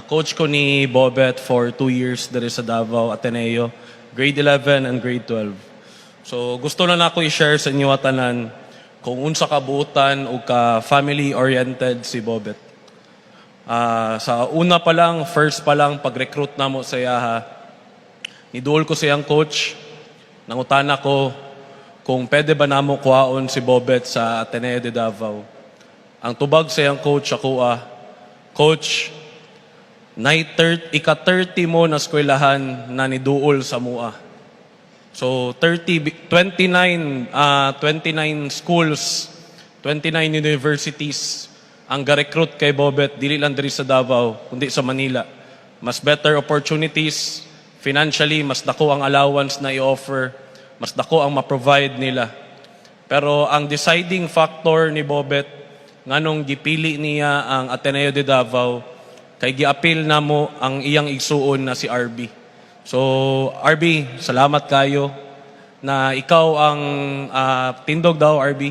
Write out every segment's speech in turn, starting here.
Coach ko ni Bobet for 2 years diri sa Davao Ateneo, grade 11 and grade 12. So gusto na nako i-share sa inyo tanan kung unsa ka buutan o ka family-oriented si Bobet. Sa una pa lang, first pa lang, pag-recruit na mo sa iyaha, niduol ko siyang coach, nangutana ko kung pwede ba namo kuhaon si Bobet sa Ateneo de Davao. Ang tubag sa iyang coach ako, Coach, ika-30 mo na eskwelahan na niduol sa MUA. So 29 schools, 29 universities ang ga-recruit kay Bobet, dili lang diri sa Davao, kundi sa Manila. Mas better opportunities, financially, mas dako ang allowance na i-offer, mas dako ang ma-provide nila. Pero ang deciding factor ni Bobet, nganong gipili niya ang Ateneo de Davao, kay giapil na mo ang iyang igsuon na si RB. So, RB, salamat kayo na ikaw ang tindog daw, RB.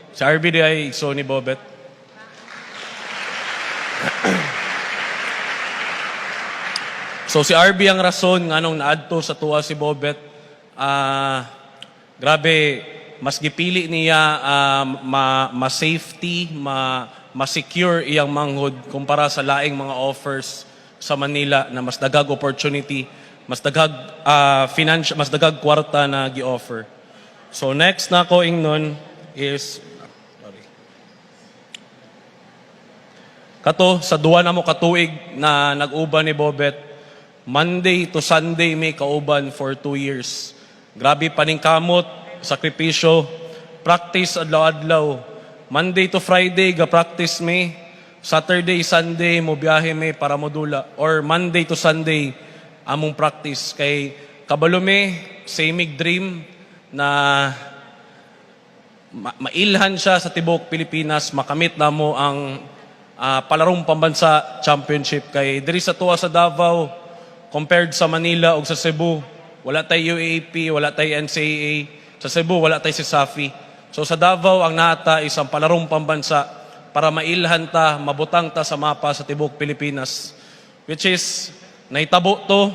Si RB di ay igsuon ni Bobet. So si RB ang rason nganong naadto sa tuwa si Bobet. Grabe, mas gipili niya ma-safety, ma-secure iyang manghod kumpara sa laing mga offers sa Manila na mas dagag opportunity, mas dagag financial, mas dagag kwarta na gi-offer. So next na ko ingnon is kato sa duwa na mo katuig na nag-uban ni Bobet, Monday to Sunday may kauban for 2 years. Grabe paningkamot, sakripisyo, practice adlaw-adlaw. Monday to Friday ga-practice may, Saturday, Sunday mo biyahe may para modula, or Monday to Sunday among practice. Kay kabalo may samig dream na mailhan siya sa tibok Pilipinas, makamit na mo ang palarong pambansa championship. Kay diri sa tuwa sa Davao, compared sa Manila o sa Cebu, wala tay UAAP, wala tay NCAA. Sa Cebu, wala tay si Safi. So sa Davao, ang nata isang palarong pambansa para mailhan ta, mabutang ta sa mapa sa tibok Pilipinas. Which is, naitabo to,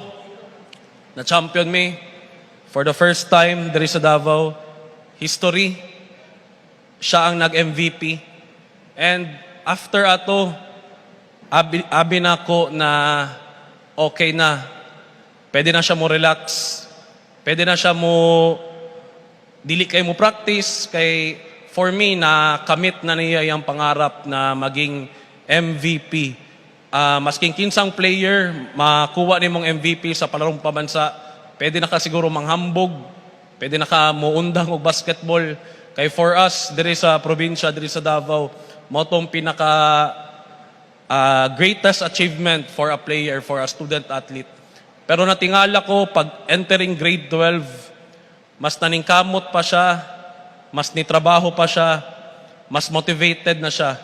na champion me for the first time diri sa Davao. History, siya ang nag-MVP. And after ato, abi na ko na okay na. Pwede na siya mo relax. Pwede na siya mo dili kay mo practice. Kay for me, na kamit na niya yung pangarap na maging MVP. Masking kinsang player, makuha ni mong MVP sa palarong pabansa, pwede na ka siguro manghambog. Pwede na ka muundang og basketball. Kay for us, diri sa probinsya, diri sa Davao, mo tong pinaka greatest achievement for a player, for a student athlete. Pero natingala ko, pag entering grade 12, mas naningkamot pa siya, mas nitrabaho pa siya, mas motivated na siya.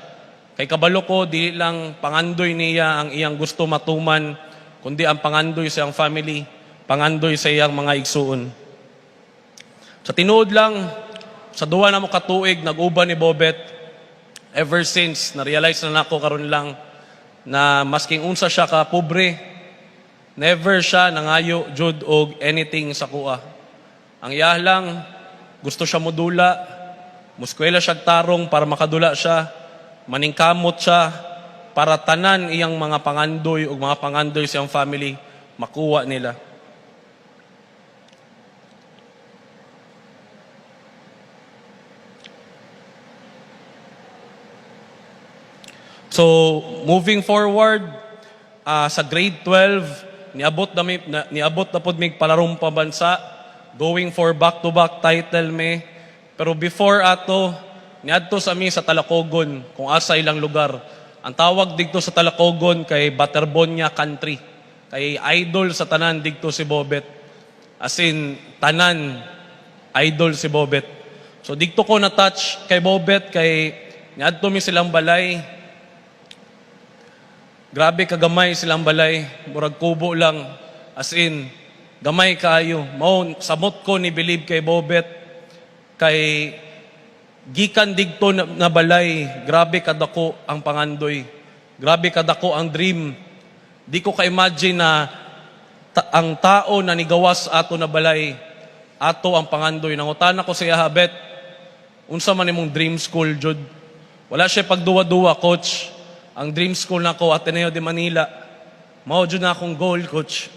Kay kabalo ko, di lang pangandoy niya ang iyang gusto matuman, kundi ang pangandoy sa iyang family, pangandoy sa iyang mga igsuon. Sa tinuod lang, sa duwa na mo katuig, nag-uban ni Bobet, ever since, na-realize na nako karon lang, na masking unsa siya ka pobre, never siya nangayo jud og anything sa kuha. Ang iyah lang, gusto siya modula, muskwela siya tarong para makadula siya, maningkamot siya, para tanan iyang mga pangandoy o mga pangandoy sa iyang family, makuha nila. So, moving forward, sa grade 12, niabot na pod mig palarong pambansa, going for back-to-back title me. Pero before ato, niadto sa mi sa Talacogon, kung asa ilang lugar. Ang tawag dito sa Talacogon kay Baterbonia Country. Kay idol sa tanan dito si Bobet. As in, tanan, idol si Bobet. So dito ko na-touch kay Bobet, kay niadto mi silang balay. Grabe kagamay silang balay, murag kubo lang. As in, gamay kayo. Mao samot ko ni believe kay Bobet, kay gikan digto na balay, grabe kadako ang pangandoy. Grabe kadako ang dream Di ko ka-imagine na ang tao na nigawas ato na balay, ato ang pangandoy. Nangutana ko siya, habet, unsa man imong dream school, Jud? Wala siya pagduwa-duwa, coach. Ang dream school nako Ateneo de Manila. Mao jud na akong goal, coach.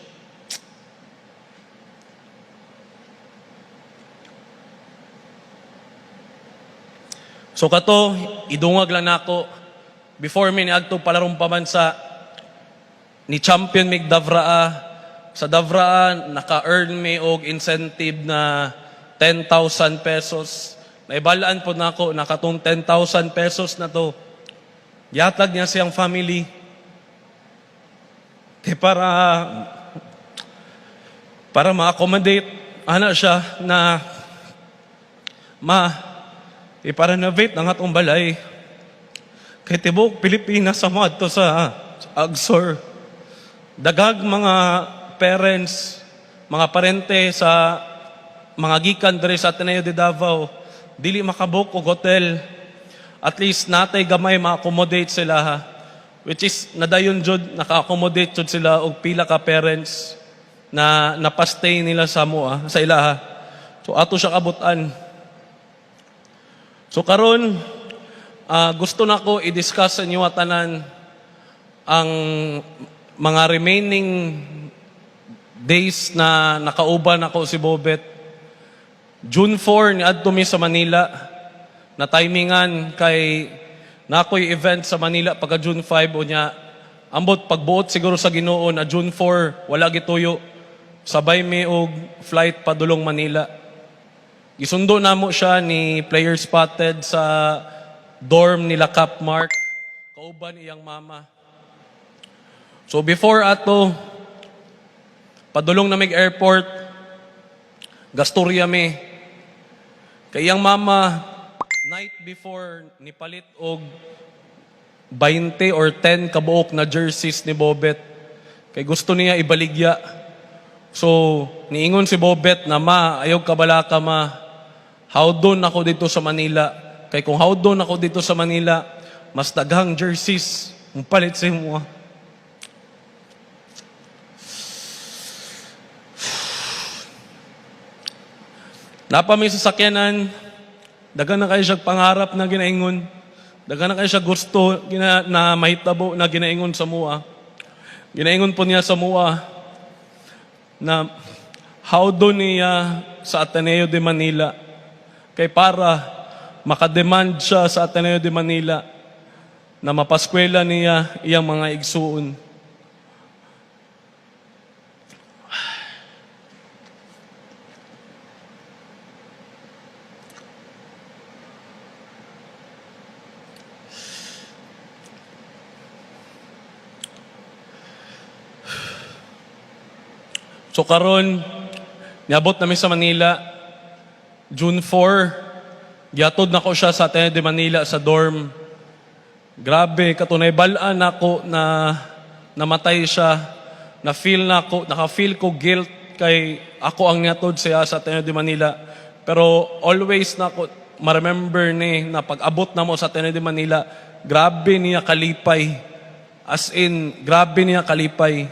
So kato, idungag lang nako before mi niadto palarong pambansa ni champion mig Davraa. Sa Davraa naka-earn mi og incentive na 10,000 pesos. Naibalaan po nako nakatong 10,000 pesos na to. Yatag niya siyang family. Para ma-accommodate ana siya na i-renovate ang atong balay. Kay tibok Pilipinas sa mga to sa Agsor. Dagag mga parents, mga parente sa mga gikan diri sa Ateneo de Davao, dili makabuk og hotel. At least natay gamay ma-accommodate sila ha. Which is nadayon jud naka-accommodate jud sila og pila ka parents na napastay nila sa sa ilaha. So ato siya kabutan. So karon gusto nako i-discuss sa inyo tanan ang mga remaining days na nakauban ako si Bobet. June 4 niadto mi sa Manila na timingan kay nakoy event sa Manila pagka June 5 unya ambot pagbuot siguro sa Ginoo na June 4 wala gituyo sabay mi og flight padulong Manila. Gisundo namo siya ni Player Spotted sa dorm nila Cap Mark kauban iyang mama. So before ato padulong na mig airport gastorya mi kay iyang mama night before nipalit og 20 or 10 kabuok na jerseys ni Bobet kay gusto niya ibaligya. So niingon si Bobet na ayaw kabalaka hawdon ako dito sa Manila kay kung hawdon ako dito sa Manila mas daghang jerseys palit sa imo. Napa may sasakyanan, dagan na kayo siya pangarap na ginaingon. Dagan na kayo siya gusto na mahitabo na ginaingon sa mua. Ginaingon po niya sa mua na hawdo niya sa Ateneo de Manila. Kay para makademand siya sa Ateneo de Manila na mapaskwela niya iyang mga igsuon. So karon niabot namin sa Manila June 4 giatod nako siya sa Ateneo de Manila sa dorm. Grabe katunay balaan ako na namatay siya. Naka-feel ko guilt kay ako ang niatod siya sa Ateneo de Manila. Pero always nako ma-remember ni na pag-abot namo sa Ateneo de Manila, grabe niya kalipay. As in, grabe niya kalipay.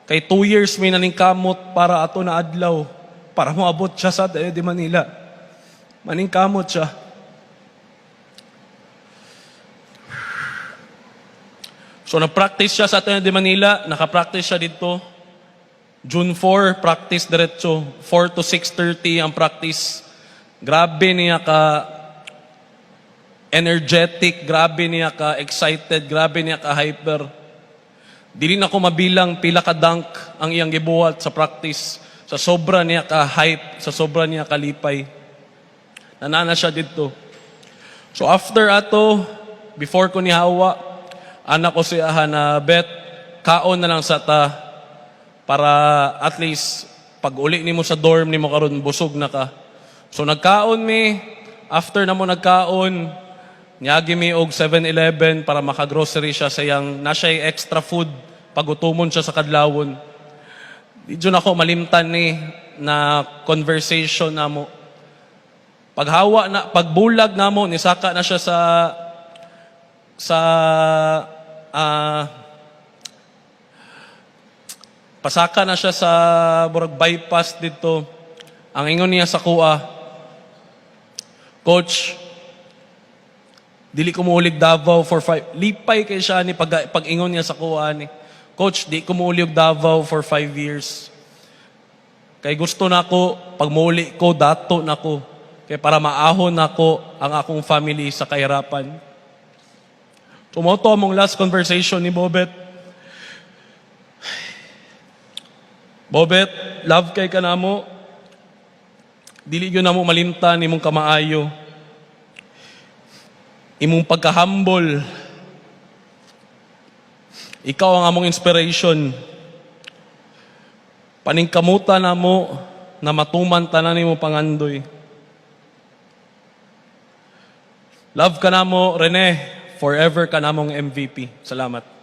Kay 2 years may naningkamot para ato na adlaw para moabot siya sa Ateneo de Manila. Maningkamot siya. So nag-practice siya sa Ateneo de Manila, naka-practice siya dito. June 4, practice diretso. 4 to 6:30 ang practice. Grabe niya ka energetic, grabe niya ka excited, grabe niya ka hyper. Dili na ko mabilang pila ka dunk ang iyang gibuhat sa practice. Sa sobra niya ka hype, sa sobra niya kalipay. Nanana siya dito. So after ato, before ko ni hawa, anak ko siya na bet, kaon na lang sa ta para at least pag uli nimo sa dorm nimo karon busog na ka. So nagkaon mi, after na mo nagkaon, niyagi mi og 7-Eleven para makagrocery siya sa iyang nasa'y extra food pagutumon siya sa kadlawon. Di dyan ako malimtan ni na conversation na mo. Pagbulag na mo, nisaka na siya Pasaka na siya sa burag bypass dito. Ang ingon niya sa kuha, Coach, dili ko muulig Davao for 5. Lipay kay siya ni pag ingon niya sa kuha ni, Coach, di ko muulig Davao for 5 years. Kay gusto na ko, pag muuli ko, dato na ko. Kay para maahon na ko ang akong family sa kahirapan. Tumoto among last conversation ni Bobet. Bobet, love kay ka na mo. Dili yun na mo malimtan, imong kamaayo. Imong pagka-humble. Ikaw ang among inspiration. Paningkamuta na mo na matuman tanan nimo pangandoy. Love ka na mo, Rene. Forever ka na mong MVP. Salamat.